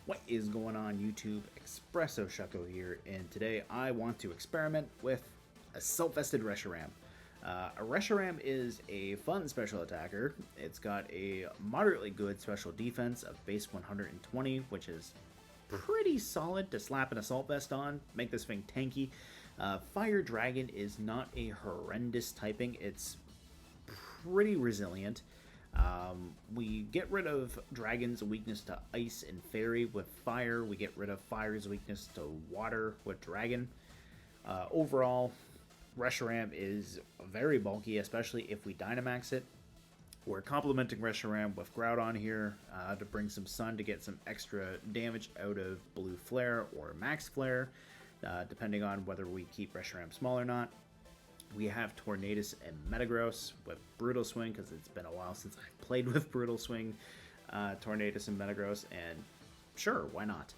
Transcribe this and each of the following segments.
What is going on YouTube? Espresso Shucko here, and today I want to experiment with a Salt-Vested Reshiram. A Reshiram is a fun special attacker. It's got a moderately good special defense of base 120, which is pretty solid to slap an Assault Vest on, make this thing tanky. Fire Dragon is not a horrendous typing, it's pretty resilient. We get rid of Dragon's weakness to Ice and Fairy with Fire. We get rid of Fire's weakness to Water with Dragon. Overall, Reshiram is very bulky, especially if we Dynamax it. We're complementing Reshiram with Groudon here to bring some Sun to get some extra damage out of Blue Flare or Max Flare, depending on whether we keep Reshiram small or not. We have Tornadus and Metagross with Brutal Swing, because it's been a while since I've played with Brutal Swing, Tornadus and Metagross, and sure, why not?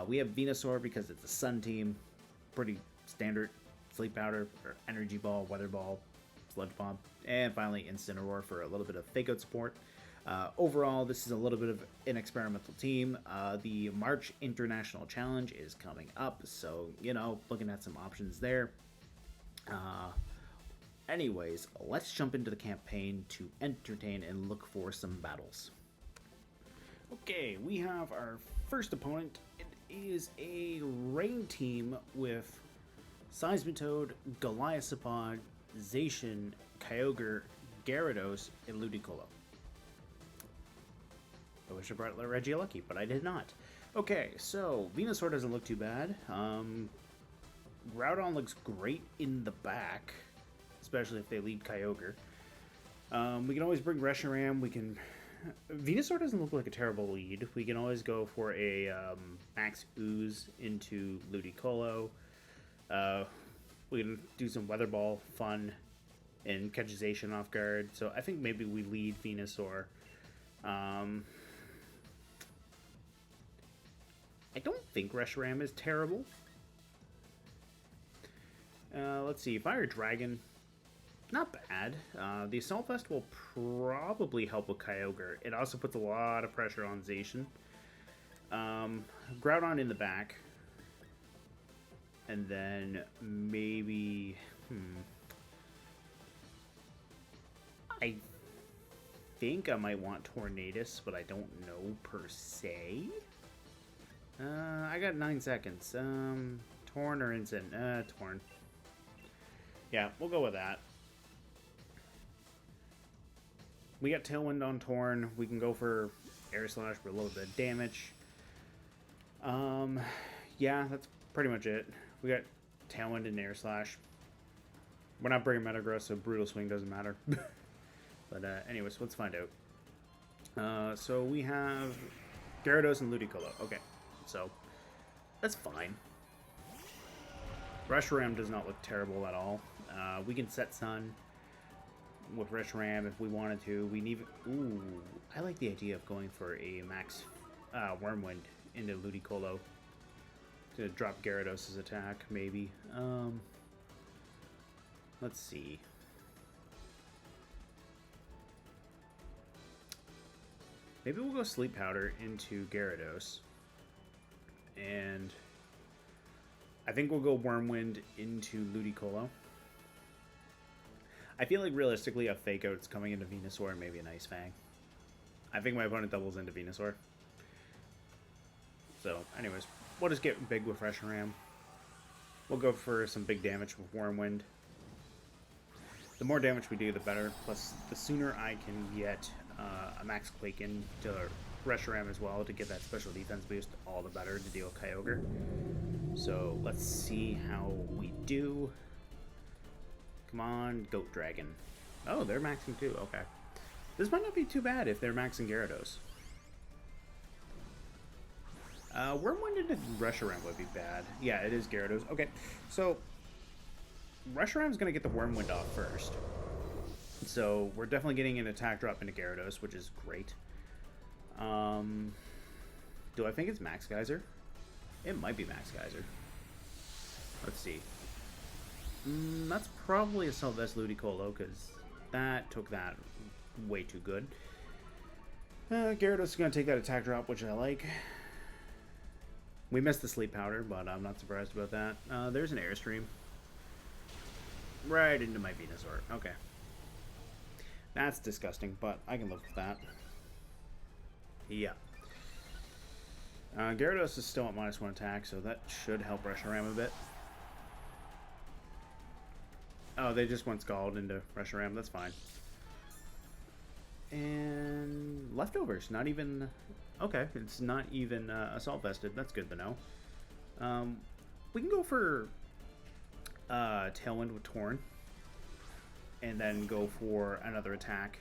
We have Venusaur because it's a Sun team, pretty standard, Sleep Powder, or Energy Ball, Weather Ball, Sludge Bomb, and finally Incineroar for a little bit of Fake Out support. Overall, this is a little bit of an experimental team. The March International Challenge is coming up, so, you know, looking at some options there. Anyways, let's jump into the campaign to entertain and look for some battles. Okay, we have our first opponent. It is a Rain team with Seismitoad, Goliathopod, Zacian, Kyogre, Gyarados, and Ludicolo. I wish I brought Regieleki, but I did not. Okay, so Venusaur doesn't look too bad. Groudon looks great in the back, especially if they lead Kyogre. We can always bring Reshiram. Venusaur doesn't look like a terrible lead. We can always go for a Max Ooze into Ludicolo. We can do some Weather Ball fun and catch Zacian off guard. So I think maybe we lead Venusaur. I don't think Reshiram is terrible. Let's see, Fire Dragon, not bad. The Assault Vest will probably help with Kyogre. It also puts a lot of pressure on Zacian. Groudon in the back. And then maybe... I think I might want Tornadus, but I don't know per se. I got 9 seconds. Torn or Incin? Torn. Yeah, we'll go with that. We got Tailwind on Torn. We can go for Air Slash for a little bit of damage. Yeah, that's pretty much it. We got Tailwind and Air Slash. We're not bringing Metagross, so Brutal Swing doesn't matter. But anyways, let's find out. So we have Gyarados and Ludicolo. Okay, so that's fine. Reshiram does not look terrible at all. We can set Sun with Reshiram if we wanted to. We need... Ooh, I like the idea of going for a Max Wormwind into Ludicolo to drop Gyarados' attack, maybe. Let's see. Maybe we'll go Sleep Powder into Gyarados. And I think we'll go Wormwind into Ludicolo. I feel like realistically a Fake Out's coming into Venusaur and maybe an Ice Fang. I think my opponent doubles into Venusaur. So, anyways, we'll just get big with Reshiram. We'll go for some big damage with Wormwind. The more damage we do, the better. Plus, the sooner I can get a Max Quake into Reshiram as well to get that special defense boost, all the better to deal with Kyogre. So, let's see how we do. Come on, Goat Dragon. Oh, they're maxing too. Okay. This might not be too bad if they're maxing Gyarados. Wormwind into Reshiram would be bad. Yeah, it is Gyarados. Okay, so Reshiram's going to get the Wormwind off first. So we're definitely getting an attack drop into Gyarados, which is great. Do I think it's Max Geyser? It might be Max Geyser. Let's see. That's probably a Salt-Vest Ludicolo, because that took that way too good. Gyarados is going to take that attack drop, which I like. We missed the sleep powder, but I'm not surprised about that. There's an airstream. Right into my Venusaur. Okay. That's disgusting, but I can live with that. Yeah. Gyarados is still at -1 attack, so that should help Reshiram a bit. Oh, they just went Scald into Reshiram. That's fine. And leftovers, not even... Okay, it's not even Assault Vested. That's good to know. We can go for Tailwind with Torn. And then go for another attack.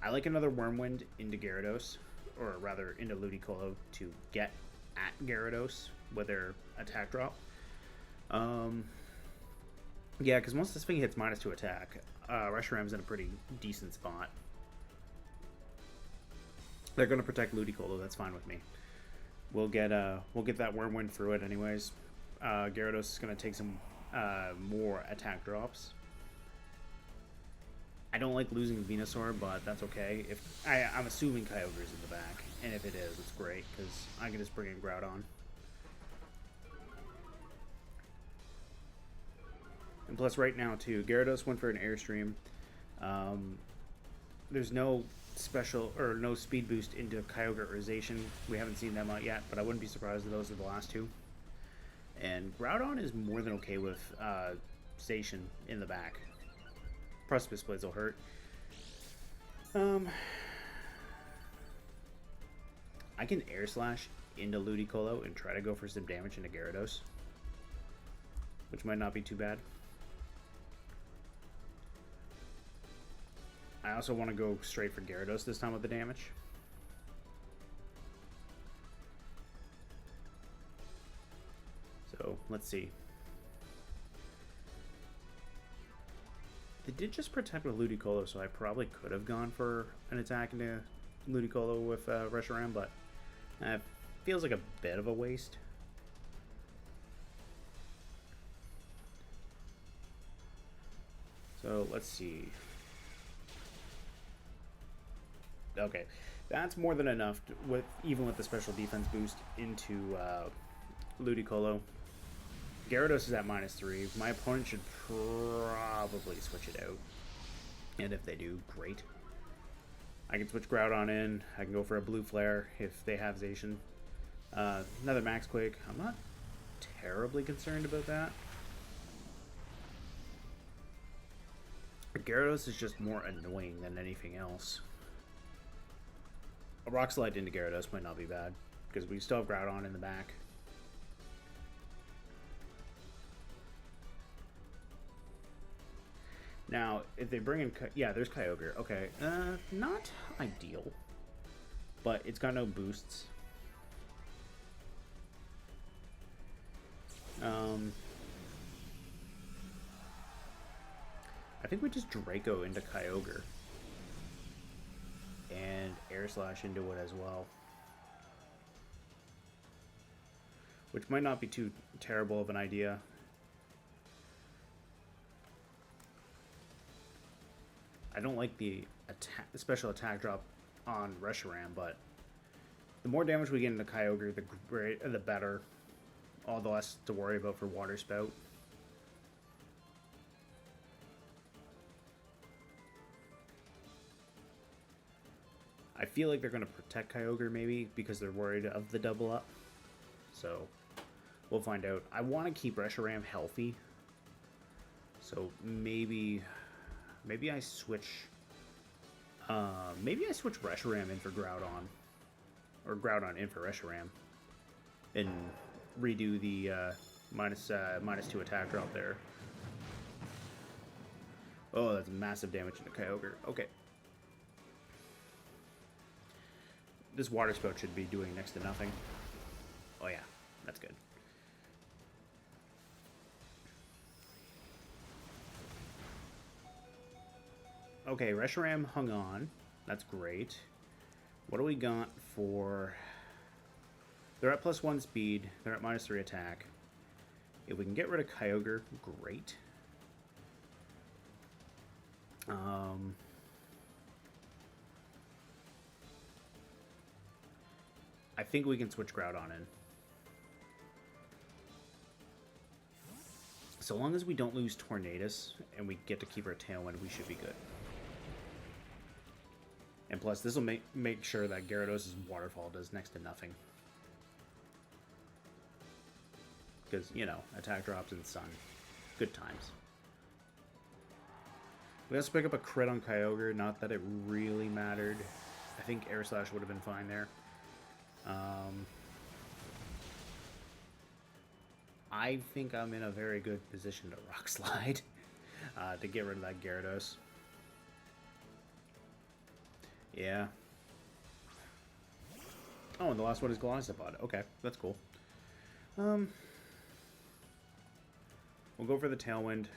I like another Wormwind into Gyarados. Or rather, into Ludicolo to get at Gyarados with their attack drop. Yeah, because once this thing hits -2 attack, Reshiram's in a pretty decent spot. They're going to protect Ludicolo, that's fine with me. We'll get that Wormwind through it anyways. Gyarados is going to take some more attack drops. I don't like losing Venusaur, but that's okay. I'm assuming Kyogre's in the back, and if it is, it's great, because I can just bring in Groudon. And plus right now, too, Gyarados went for an Airstream. There's no special, or no speed boost into Kyogre or Zacian. We haven't seen them out yet, but I wouldn't be surprised if those are the last two. And Groudon is more than okay with Zacian in the back. Precipice Blades will hurt. I can Air Slash into Ludicolo and try to go for some damage into Gyarados, which might not be too bad. I also want to go straight for Gyarados this time with the damage. So, let's see. They did just protect with Ludicolo, so I probably could have gone for an attack into Ludicolo with Reshiram, but it feels like a bit of a waste. So, let's see. Okay, that's more than enough even with the special defense boost into Ludicolo. Gyarados is at -3. My opponent should probably switch it out. And if they do, great. I can switch Groudon in. I can go for a Blue Flare if they have Zacian. Another Max Quake. I'm not terribly concerned about that. Gyarados is just more annoying than anything else. A Rock Slide into Gyarados might not be bad, because we still have Groudon in the back. Now, if they bring in... Yeah, there's Kyogre. Okay, not ideal, but it's got no boosts. I think we just Draco into Kyogre. And Air Slash into it as well. Which might not be too terrible of an idea. I don't like the special attack drop on Reshiram, but the more damage we get into Kyogre, the better. All the less to worry about for Water Spout. I feel like they're going to protect Kyogre maybe because they're worried of the double up. So we'll find out. I want to keep Reshiram healthy. So maybe I switch Reshiram in for Groudon. Or Groudon in for Reshiram. And redo the -2 attack drop there. Oh, that's massive damage into Kyogre. Okay. This Water Spout should be doing next to nothing. Oh yeah, that's good. Okay, Reshiram hung on. That's great. What do we got for... They're at +1 speed. They're at -3 attack. If we can get rid of Kyogre, great. I think we can switch Groudon in. So long as we don't lose Tornadus and we get to keep our Tailwind, we should be good. And plus, this will make sure that Gyarados' Waterfall does next to nothing. Because, you know, attack drops and Sun. Good times. We also pick up a crit on Kyogre, not that it really mattered. I think Air Slash would have been fine there. I think I'm in a very good position to Rock Slide to get rid of that Gyarados. Yeah. Oh, and the last one is Golisopod. Okay, that's cool. We'll go for the Tailwind,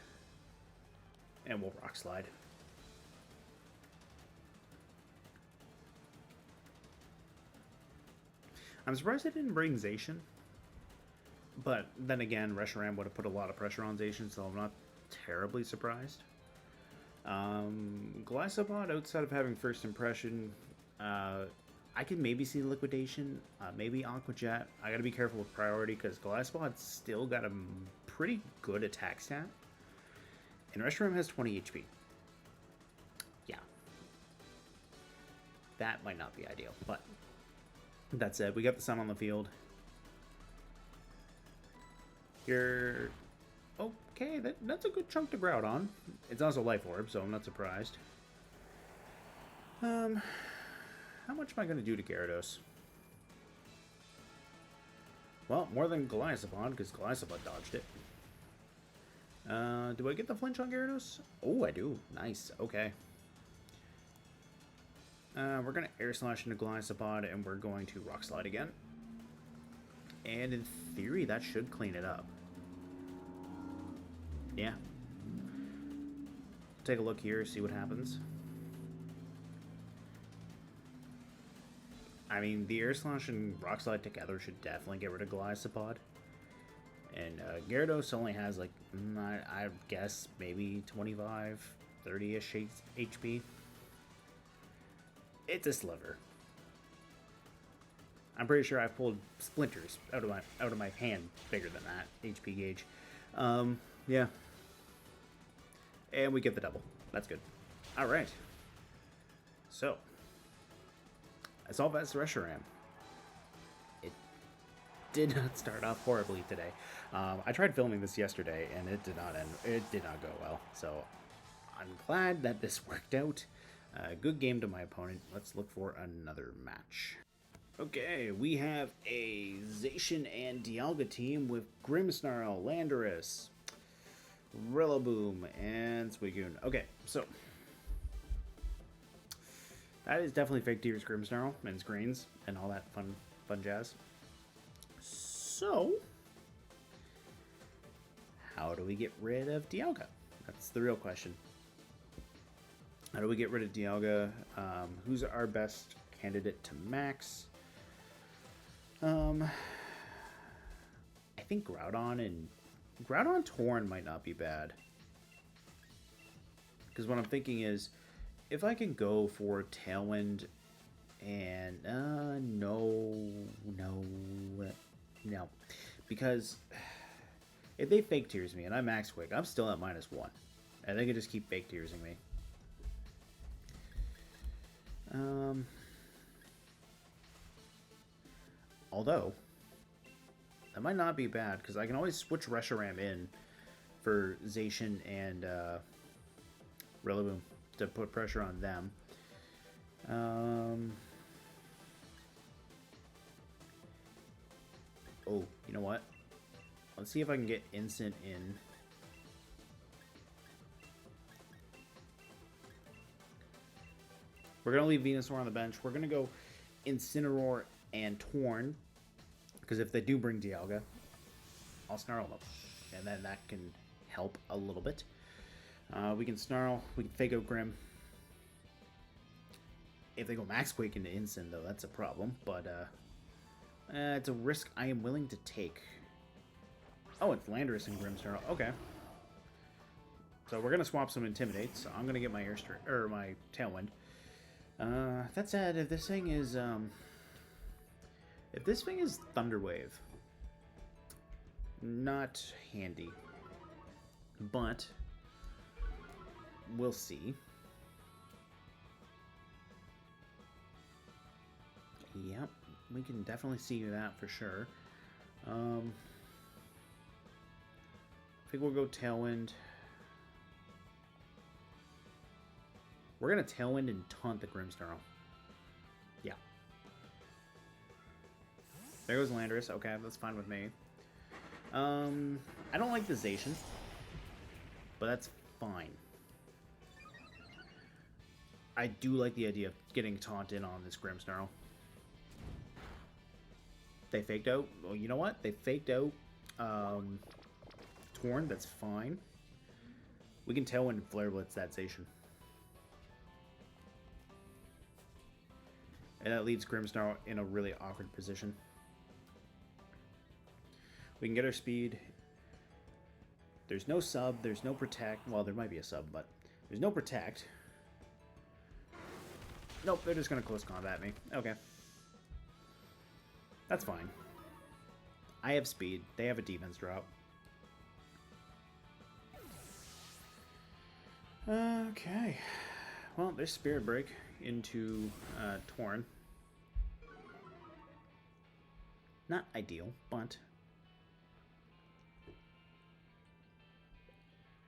and we'll Rock Slide. I'm surprised I didn't bring Zacian, but then again, Reshiram would have put a lot of pressure on Zacian, so I'm not terribly surprised. Golisopod, outside of having First Impression, I can maybe see Liquidation, maybe Aqua Jet. I gotta be careful with priority because Golisopod's still got a pretty good attack stat. And Reshiram has 20 HP. Yeah. That might not be ideal, but that said, we got the Sun on the field. You're okay, that's a good chunk to Groudon. It's also Life Orb, so I'm not surprised. How much am I going to do to Gyarados? Well, more than Golisopod, because Golisopod dodged it. Do I get the flinch on Gyarados? Oh, I do. Nice. Okay. We're going to Air Slash into Golisopod, and we're going to Rock Slide again. And in theory, that should clean it up. Yeah. Take a look here, see what happens. I mean, the Air Slash and Rock Slide together should definitely get rid of Golisopod. And Gyarados only has, like, I guess, maybe 25, 30-ish HP. It's a sliver. I'm pretty sure I've pulled splinters out of my hand bigger than that HP gauge. Yeah. And we get the double. That's good. All right. So, I saw Vest Reshiram. It did not start off horribly today. I tried filming this yesterday, and it did not end. It did not go well. So, I'm glad that this worked out. Good game to my opponent. Let's look for another match. Okay, we have a Zacian and Dialga team with Grimmsnarl, Landorus, Rillaboom, and Suicune. Okay, so that is definitely Fake Tears, Grimmsnarl, and Screens, and all that fun jazz. So, how do we get rid of Dialga? That's the real question. How do we get rid of Dialga? Who's our best candidate to max? I think Groudon Torn might not be bad. Because what I'm thinking is, if I can go for Tailwind and no. Because if they Fake Tears me and I Max Quick, I'm still at -1. And they can just keep Fake Tearsing me. Although, that might not be bad, because I can always switch Reshiram in for Zacian and Rillaboom to put pressure on them. Oh, you know what? Let's see if I can get Instant in. We're going to leave Venusaur on the bench. We're going to go Incineroar and Torn, because if they do bring Dialga, I'll Snarl them, and then that can help a little bit. We can Snarl, we can Fake out Grim. If they go Max Quake into Incin, though, that's a problem, but it's a risk I am willing to take. Oh, it's Landorus and Grimmsnarl. Okay. So we're going to swap some Intimidate, so I'm going to get my my Tailwind. That said, if this thing is Thunder Wave, not handy. but we'll see. Yep, we can definitely see that for sure. I think we'll go Tailwind. We're going to Tailwind and taunt the Grimmsnarl. Yeah. There goes Landorus. Okay, that's fine with me. I don't like the Zacian, but that's fine. I do like the idea of getting taunted on this Grimmsnarl. They faked out. Well, you know what? They faked out Torn. That's fine. We can Tailwind and Flare Blitz that Zacian. And that leaves Grimmsnarl in a really awkward position. We can get our speed. There's no sub. There's no protect. Well, there might be a sub, but there's no protect. Nope, they're just going to close combat me. Okay. That's fine. I have speed. They have a defense drop. Okay. Well, there's Spirit Break into Torn. Not ideal, but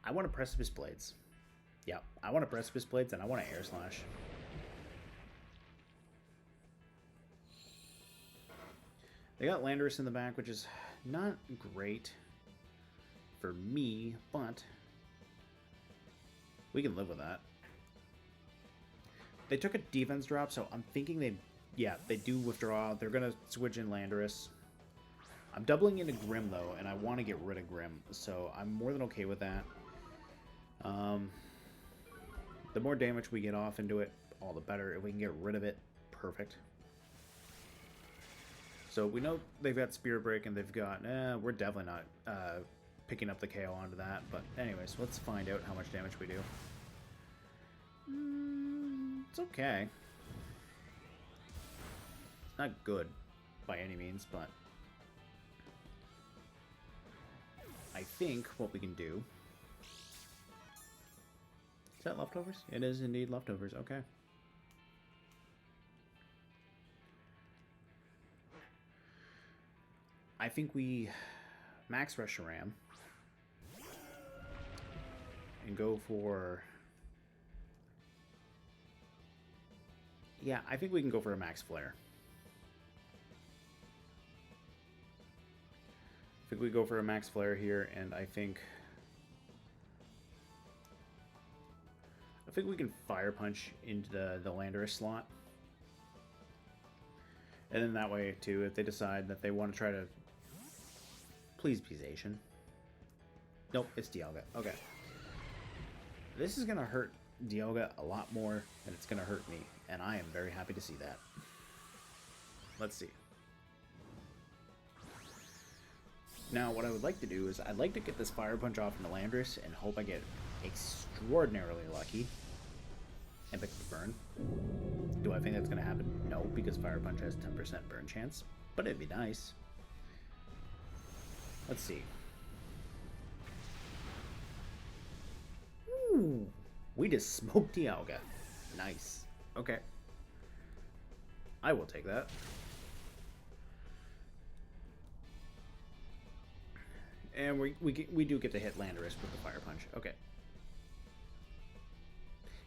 I want to Precipice Blades. Yeah, I want to Precipice Blades and I want to Air Slash. They got Landorus in the back, which is not great for me, but we can live with that. They took a defense drop, so I'm thinking they do withdraw. They're going to switch in Landorus. I'm doubling into Grim, though, and I want to get rid of Grim, so I'm more than okay with that. The more damage we get off into it, all the better. If we can get rid of it, perfect. So we know they've got Spirit Break, and they've got... we're definitely not picking up the KO onto that. But anyways, let's find out how much damage we do. It's okay. It's not good by any means, but I think what we can do... Is that leftovers? It is indeed leftovers. Okay. I think we max Reshiram and go for... Yeah, I think we can go for a max Flare. I think we go for a max Flare here, and I think we can Fire Punch into the Landorus slot. And then that way, too, if they decide that they want to try to... Please be Zacian. Nope, it's Dialga. Okay. This is going to hurt Dialga a lot more than it's going to hurt me. And I am very happy to see that. Let's see. Now, what I would like to do is I'd like to get this Fire Punch off into Landorus and hope I get extraordinarily lucky and pick up the burn. Do I think that's going to happen? No, because Fire Punch has 10% burn chance. But it'd be nice. Let's see. Ooh, we just smoked Dialga. Nice. Okay. I will take that. And we do get to hit Landorus with the Fire Punch. Okay.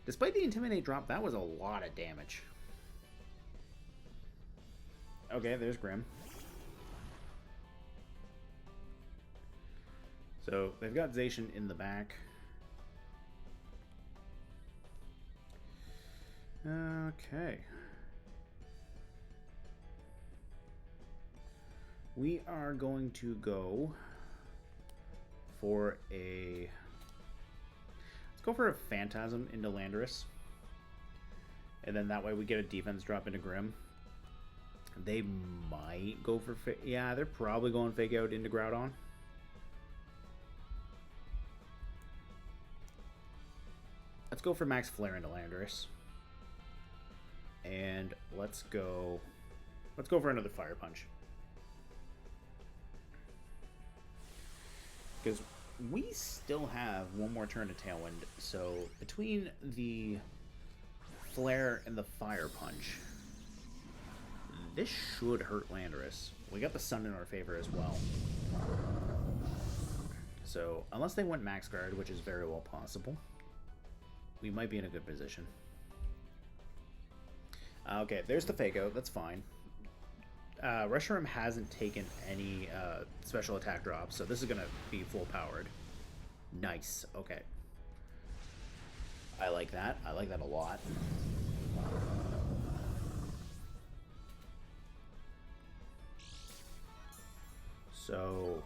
Despite the Intimidate drop, that was a lot of damage. Okay, there's Grim. So, they've got Zacian in the back. Okay. We are going to go for a... Let's go for a Phantasm into Landorus. And then that way we get a defense drop into Grim. They might go for... Yeah, they're probably going Fake Out into Groudon. Let's go for Max Flare into Landorus. And let's go for another Fire Punch. Because we still have one more turn of Tailwind, so between the Flare and the Fire Punch, this should hurt Landorus. We got the Sun in our favor as well. So, unless they went Max Guard, which is very well possible, we might be in a good position. Okay, there's the Fake Out. That's fine. Reshiram hasn't taken any special attack drops, so this is going to be full powered. Nice. Okay. I like that. I like that a lot. So,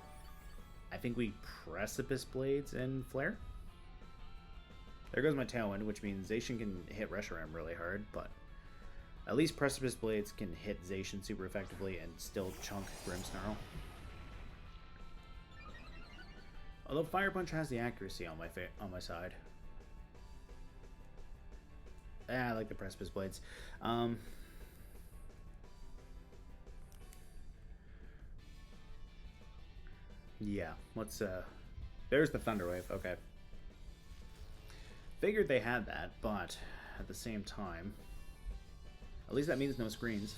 I think we Precipice Blades and Flare. There goes my Tailwind, which means Zacian can hit Reshiram really hard, but at least Precipice Blades can hit Zacian super effectively and still chunk Grimmsnarl. Although Fire Punch has the accuracy on my side. I like the Precipice Blades. Yeah, let's there's the Thunder Wave. Okay. Figured they had that, but at the same time, at least that means no screens.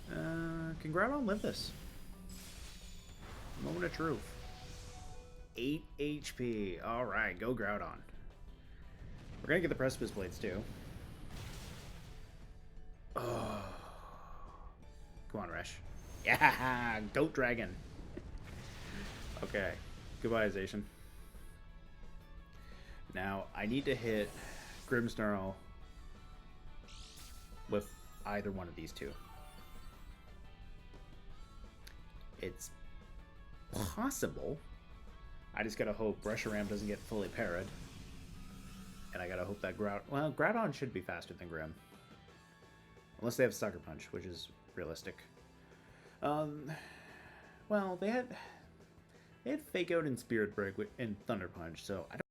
Can Groudon live this? Moment of truth. 8 HP. Alright, go Groudon. We're gonna get the Precipice Blades too. Oh. Come on, Resh. Yeah! Goat Dragon. Okay. Goodbye, Zacian. Now, I need to hit Grimmsnarl with either one of these two. It's possible. I just gotta hope Reshiram doesn't get fully parried. And I gotta hope that Groudon should be faster than Grim. Unless they have Sucker Punch, which is realistic. Well, they had Fake Out and Spirit Break and Thunder Punch, so I don't.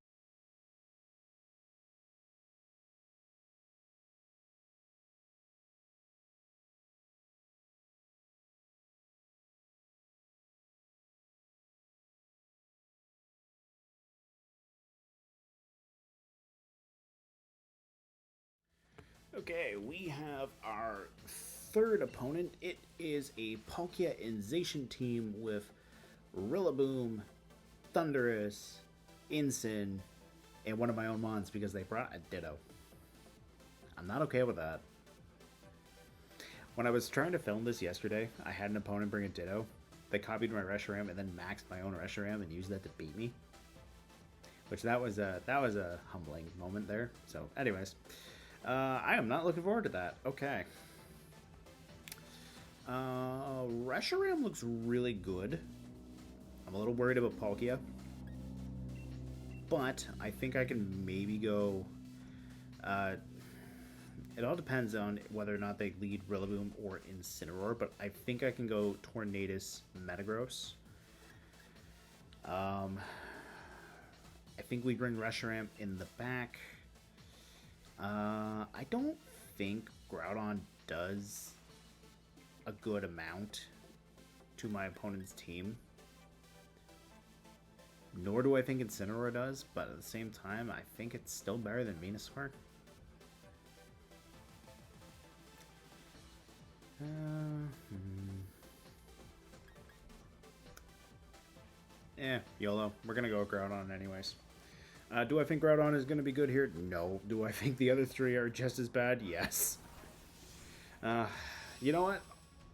Okay, we have our third opponent. It is a Palkia and Zacian team with Rillaboom, Thundurus, Incin, and one of my own mons because they brought a Ditto. I'm not okay with that. When I was trying to film this yesterday, I had an opponent bring a Ditto. They copied my Reshiram and then maxed my own Reshiram and used that to beat me. Which that was a humbling moment there. So, anyways. I am not looking forward to that. Okay. Reshiram looks really good. I'm a little worried about Palkia. But I think I can maybe go... it all depends on whether or not they lead Rillaboom or Incineroar, but I think I can go Tornadus, Metagross. I think we bring Reshiram in the back. I don't think Groudon does a good amount to my opponent's team. Nor do I think Incineroar does, but at the same time, I think it's still better than Venusaur. YOLO. We're gonna go with Groudon anyways. Do I think Groudon is going to be good here? No. Do I think the other three are just as bad? Yes. You know what?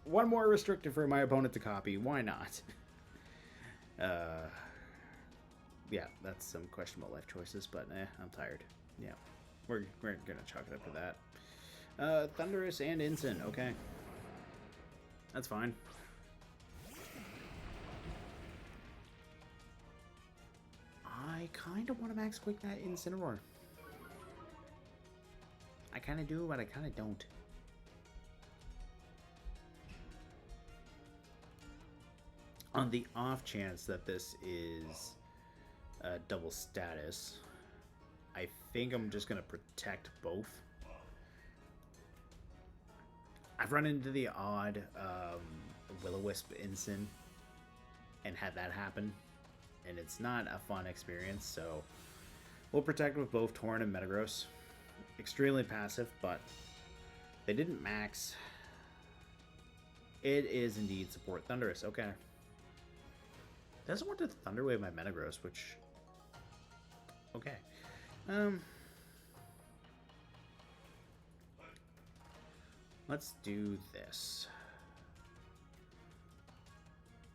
One more restrictor for my opponent to copy. Why not? Yeah, that's some questionable life choices, but I'm tired. Yeah, we're going to chalk it up to that. Thundurus and Incin. Okay. That's fine. I kind of want to max quick that Incineroar. I kind of do, but I kind of don't. On the off chance that this is a double status, I think I'm just going to protect both. I've run into the odd Will-O-Wisp Incin and had that happen. and it's not a fun experience, so we'll protect with both Torn and Metagross. Extremely passive, but they didn't max. It is indeed support Thundurus. Okay. Doesn't want to Thunder Wave my Metagross, which... Okay. Let's do this.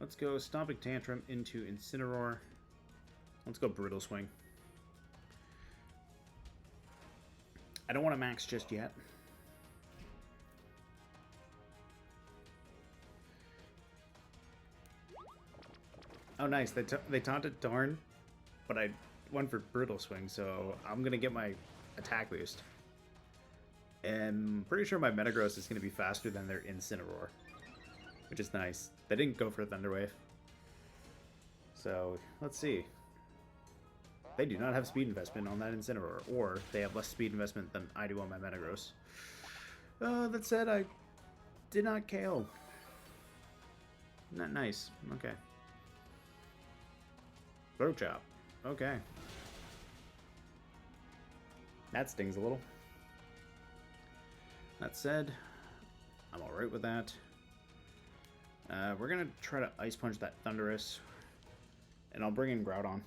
Let's go Stomping Tantrum into Incineroar. Let's go Brutal Swing. I don't want to max just yet. Oh, nice. They taunted Torn, but I went for Brutal Swing, so I'm going to get my attack boost. And I'm pretty sure my Metagross is going to be faster than their Incineroar, which is nice. They didn't go for a Thunder Wave. So, let's see. They do not have speed investment on that Incineroar, or they have less speed investment than I do on my Metagross. That said, I did not KO. Not nice. Okay. Throat Chop. Okay. That stings a little. That said, I'm alright with that. We're going to try to Ice Punch that Thundurus, and I'll bring in Groudon.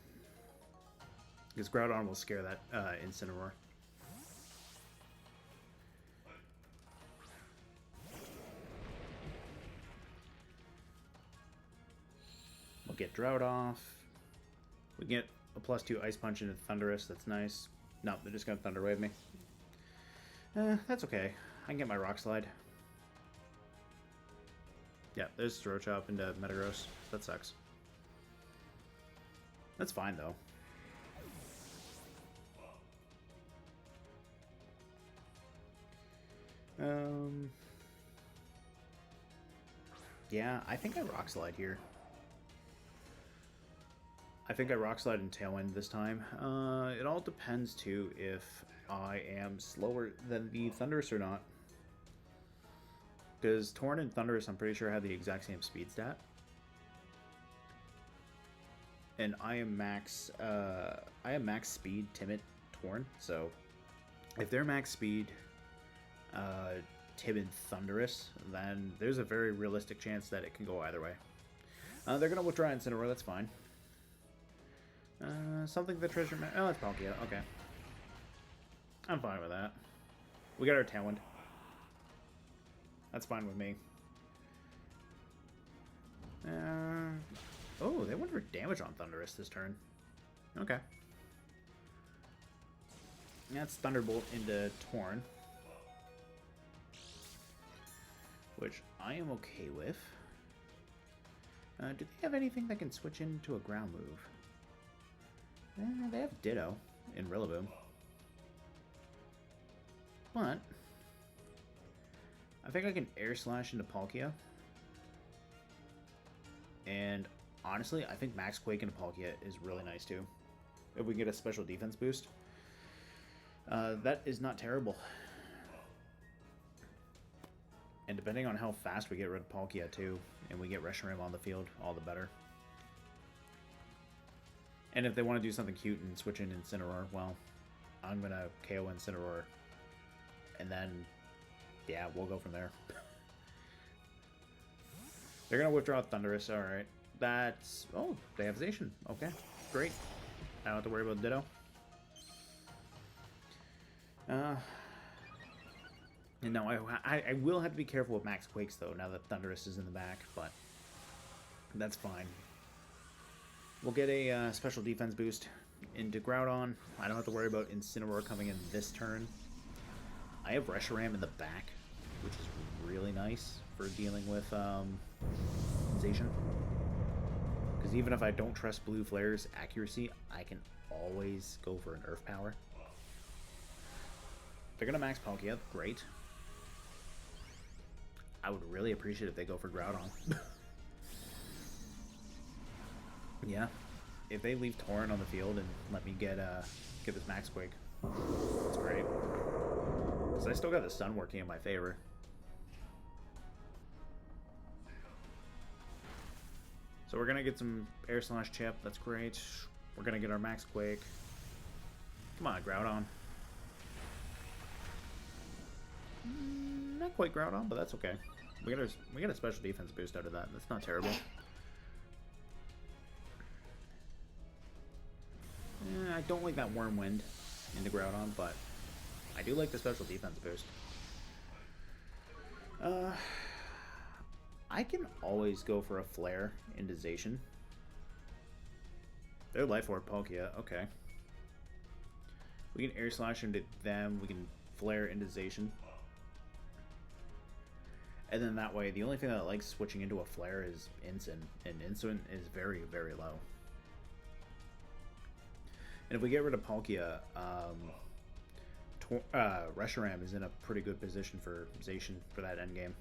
Because Groudon will scare that Incineroar. We'll get Drought off. We get a +2 Ice Punch into Thundurus. That's nice. No, they're just going to Thunder Wave me. That's okay. I can get my Rock Slide. Yeah, there's Throat Chop into Metagross. That sucks. That's fine, though. Yeah, I think I Rock Slide here. I think I Rock Slide and Tailwind this time. It all depends, too, if I am slower than the Thundurus or not. Because Torn and Thundurus, I'm pretty sure, have the exact same speed stat. And I am max speed, Timid, Torn. So, if they're max speed, Timid, Thundurus, then there's a very realistic chance that it can go either way. They're going to withdraw Incineroar, that's fine. Something the treasure map. Oh, it's Palkia. Okay. I'm fine with that. We got our Tailwind. That's fine with me. Oh, they went for damage on Thundurus this turn. Okay. That's Thunderbolt into Torn, which I am okay with. Do they have anything that can switch into a ground move? They have Ditto in Rillaboom. But I think I can Air Slash into Palkia. And honestly, I think Max Quake into Palkia is really nice too. If we get a special defense boost. That is not terrible. And depending on how fast we get rid of Palkia too, and we get Reshiram on the field, all the better. And if they want to do something cute and switch in Incineroar, well, I'm going to KO Incineroar. And then, yeah, we'll go from there. They're going to withdraw Thundurus, alright. That's... Oh, they have Zacian. Okay, great. I don't have to worry about Ditto. And no, I will have to be careful with Max Quakes, though, now that Thundurus is in the back, but that's fine. We'll get a special defense boost into Groudon. I don't have to worry about Incineroar coming in this turn. I have Reshiram in the back, which is really nice for dealing with Zacian. Because even if I don't trust Blue Flare's accuracy, I can always go for an Earth Power. They're going to max Palkia. Great. I would really appreciate it if they go for Groudon. Yeah, if they leave Torn on the field and let me get this Max Quake, that's great. Because I still got the Sun working in my favor. So we're gonna get some Air Slash Chip. That's great. We're gonna get our Max Quake. Come on, Groudon. Not quite Groudon, but that's okay. We got a special defense boost out of that. That's not terrible. I don't like that Worm Wind into Groudon, but I do like the special defense boost. I can always go for a Flare into Zacian. They're Life Orb Palkia, okay. We can Air Slash into them, we can Flare into Zacian. And then that way, the only thing that I like switching into a Flare is Incin, and Incin is very, very low. And if we get rid of Palkia, Reshiram is in a pretty good position for Zacian for that endgame.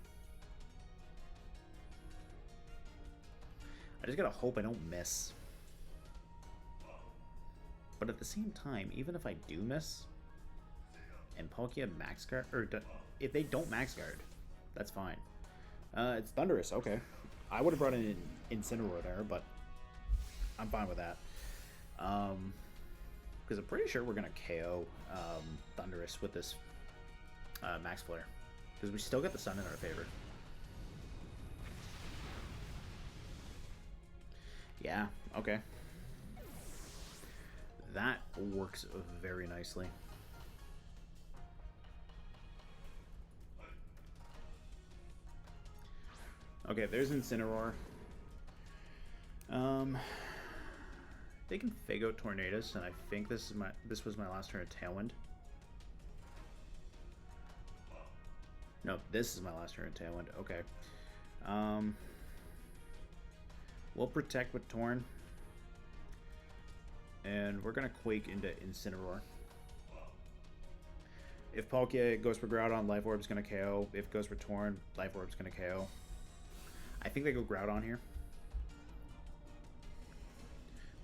I just gotta hope I don't miss. But at the same time, even if I do miss, and Palkia max guard, or if they don't max guard, that's fine. It's Thunderous, okay. I would have brought in Incineroar there, but I'm fine with that. Because I'm pretty sure we're gonna KO Thunderous with this Max Flare, because we still get the Sun in our favor. Yeah, okay. That works very nicely. Okay, there's Incineroar. They can fake out Tornadus, and I think this was my last turn of Tailwind. No, this is my last turn of Tailwind. Okay. We'll protect with Torn. And we're gonna Quake into Incineroar. If Palkia goes for Groudon, Life Orb's gonna KO. If it goes for Torn, Life Orb's gonna KO. I think they go Groudon here.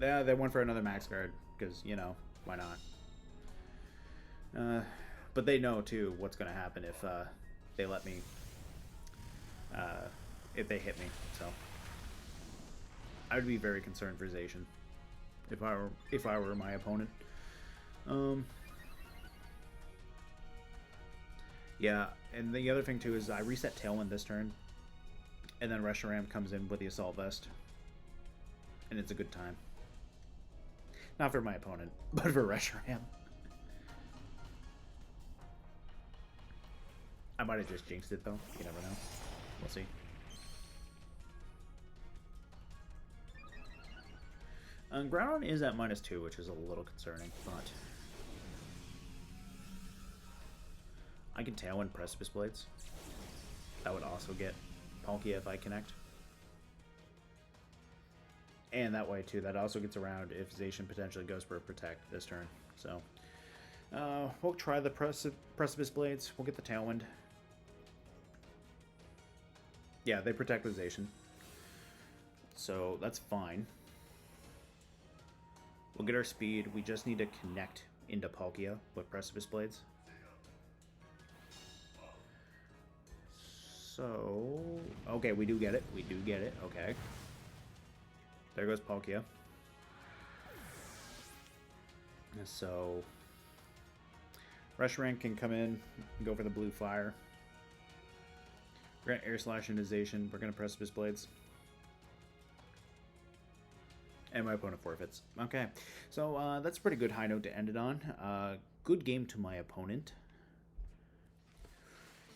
Yeah, they went for another Max Guard, because, you know, why not? But they know, too, what's going to happen if they let me, if they hit me, so. I would be very concerned for Zacian if I were my opponent. Yeah, and the other thing, too, is I reset Tailwind this turn, and then Reshiram comes in with the Assault Vest, and it's a good time. Not for my opponent, but for Reshiram. I might have just jinxed it, though. You never know. We'll see. Groudon is at -2, which is a little concerning, but I can Tailwind Precipice Blades. That would also get Palkia if I connect. And that way, too, that also gets around if Zacian potentially goes for a Protect this turn. So, we'll try the Precipice Blades. We'll get the Tailwind. Yeah, they protect with Zacian. So, that's fine. We'll get our speed. We just need to connect into Palkia with Precipice Blades. So, okay, we do get it. We do get it. Okay. There goes Palkia. So, Reshiram can come in and go for the blue fire. We're going to Air Slash into Zacian. We're going to Precipice Blades. And my opponent forfeits. Okay, so that's a pretty good high note to end it on. Good game to my opponent.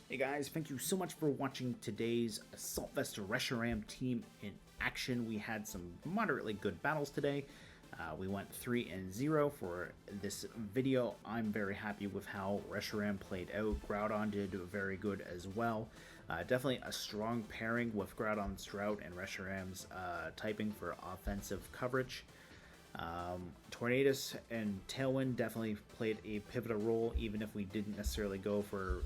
Hey guys, thank you so much for watching today's Assault Vest Reshiram team in action. We had some moderately good battles today. We went 3-0 for this video. I'm very happy with how Reshiram played out. Groudon did very good as well. Definitely a strong pairing with Groudon's Drought and Reshiram's typing for offensive coverage. Tornadus and Tailwind definitely played a pivotal role, even if we didn't necessarily go for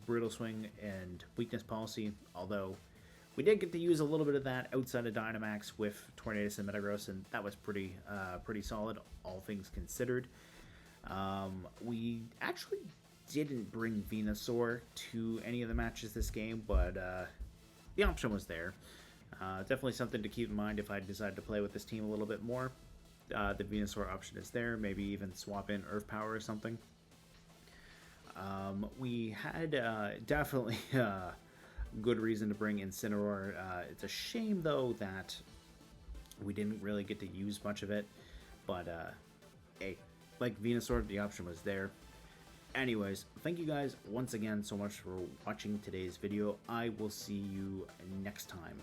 Brutal Swing and Weakness Policy, although we did get to use a little bit of that outside of Dynamax with Tornadus and Metagross, and that was pretty solid, all things considered. We actually didn't bring Venusaur to any of the matches this game, but the option was there. Definitely something to keep in mind if I decide to play with this team a little bit more. The Venusaur option is there. Maybe even swap in Earth Power or something. We had definitely good reason to bring Incineroar. It's a shame, though, that we didn't really get to use much of it. But, hey, like Venusaur, the option was there. Anyways, thank you guys once again so much for watching today's video. I will see you next time.